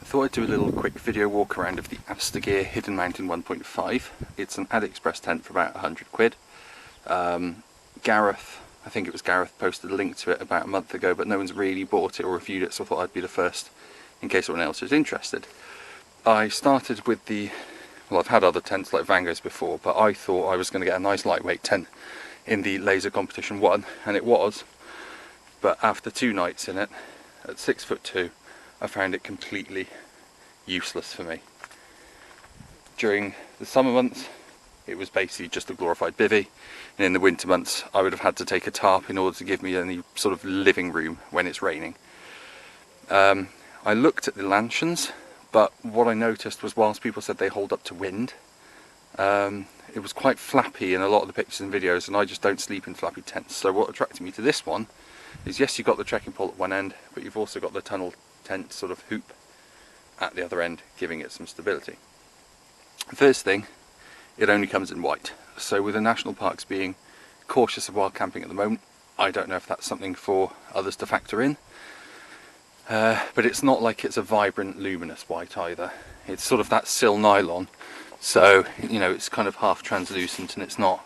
Thought I'd do a little quick video walk around of the Asta Gear Hidden Mountain 1.5. It's an Aliexpress tent for about 100 quid. Gareth, I think it was Gareth, posted a link to it about a month ago, but no one's really bought it or reviewed it, so I thought I'd be the first in case anyone else is interested. I started with well, I've had other tents like Vango's before, but I thought I was going to get a nice lightweight tent in the laser competition 1, and it was. But after 2 nights in it, at 6'2", I found it completely useless for me. During the summer months, it was basically just a glorified bivvy, and in the winter months I would have had to take a tarp in order to give me any sort of living room when it's raining. I looked at the Lanshans, but what I noticed was whilst people said they hold up to wind, it was quite flappy in a lot of the pictures and videos, and I just don't sleep in flappy tents. So what attracted me to this one is, yes, you've got the trekking pole at one end, but you've also got the tunnel tent sort of hoop at the other end, giving it some stability. The first thing, it only comes in white. So with the national parks being cautious of wild camping at the moment, I don't know if that's something for others to factor in. But it's not like it's a vibrant luminous white either. It's sort of that sil nylon, so you know, it's kind of half translucent, and it's not,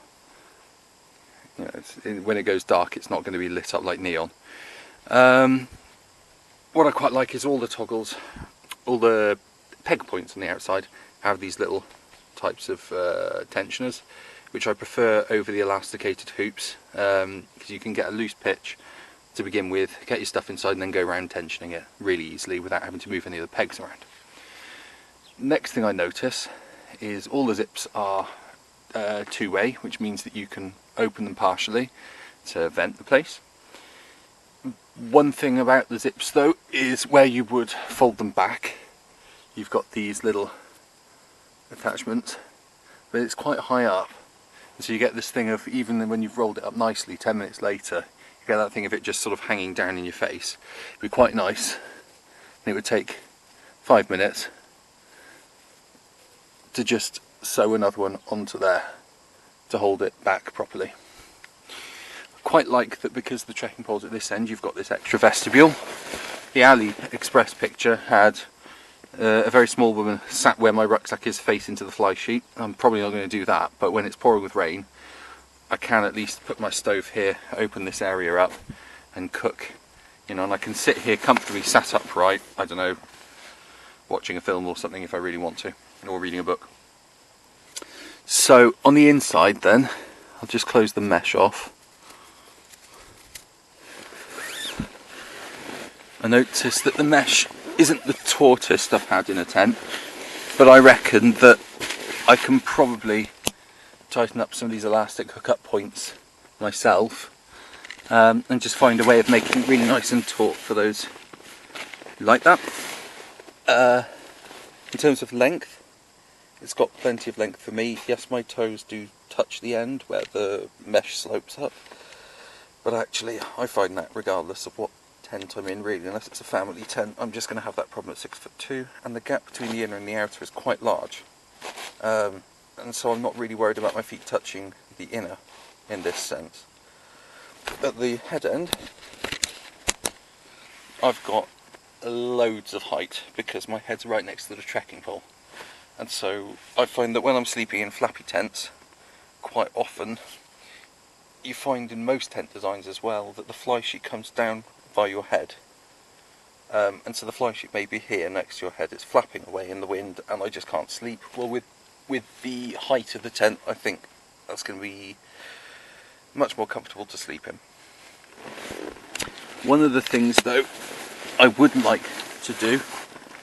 you know, when it goes dark it's not going to be lit up like neon. What I quite like is all the toggles, all the peg points on the outside have these little types of tensioners, which I prefer over the elasticated hoops, because you can get a loose pitch to begin with, get your stuff inside and then go around tensioning it really easily without having to move any of the pegs around. Next thing I notice is all the zips are two-way, which means that you can open them partially to vent the place. One thing about the zips though is where you would fold them back, you've got these little attachments, but it's quite high up, and so you get this thing of, even when you've rolled it up nicely, 10 minutes later you get that thing of it just sort of hanging down in your face. It'd be quite nice, and it would take 5 minutes to just sew another one onto there to hold it back properly. Quite like that because the trekking pole's at this end, you've got this extra vestibule. The Aliexpress picture had a very small woman sat where my rucksack is facing to the fly sheet. I'm probably not going to do that, but when it's pouring with rain I can at least put my stove here, open this area up and cook, you know, and I can sit here comfortably sat upright, I don't know, watching a film or something if I really want to, or reading a book. So on the inside then, I'll just close the mesh off. I noticed that the mesh isn't the tautest I've had in a tent, but I reckon that I can probably tighten up some of these elastic hookup points myself, and just find a way of making it really nice and taut for those who like that. In terms of length, it's got plenty of length for me. Yes, my toes do touch the end where the mesh slopes up, but actually I find that regardless of what tent I'm in, really, unless it's a family tent, I'm just going to have that problem at 6'2", and the gap between the inner and the outer is quite large, and so I'm not really worried about my feet touching the inner in this sense. At the head end I've got loads of height because my head's right next to the trekking pole, and so I find that when I'm sleeping in flappy tents, quite often you find in most tent designs as well that the fly sheet comes down by your head, and so the fly sheet may be here next to your head, it's flapping away in the wind and I just can't sleep. Well, with the height of the tent, I think that's going to be much more comfortable to sleep in. One of the things though I would like to do,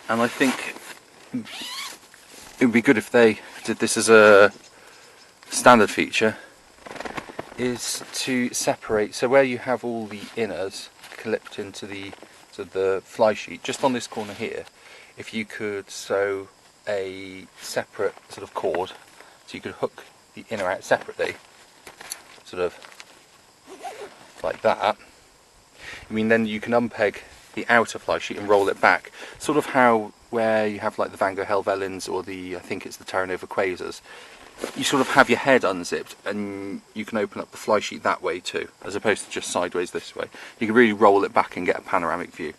and I think it would be good if they did this as a standard feature, is to separate, so where you have all the inners clipped into the fly sheet, just on this corner here, if you could sew a separate sort of cord, so you could hook the inner out separately, sort of like that. I mean, then you can unpeg the outer fly sheet and roll it back, sort of how where you have like the Van Gogh Helvellyn's or the, I think it's the Terra Nova Quasars, you sort of have your head unzipped and you can open up the fly sheet that way too, as opposed to just sideways this way. You can really roll it back and get a panoramic view.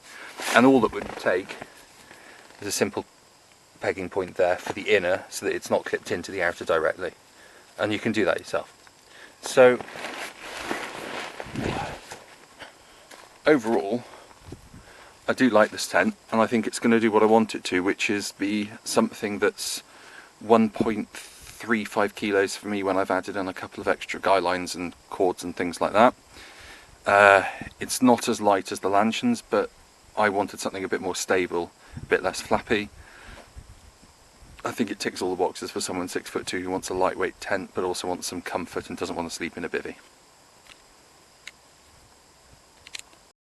And all that would take there's a simple pegging point there for the inner so that it's not clipped into the outer directly, and you can do that yourself. So overall I do like this tent, and I think it's going to do what I want it to, which is be something that's 1.35 kilos for me when I've added in a couple of extra guy lines and cords and things like that. It's not as light as the Lanshans, but I wanted something a bit more stable, a bit less flappy. I think it ticks all the boxes for someone 6'2" who wants a lightweight tent but also wants some comfort and doesn't want to sleep in a bivvy.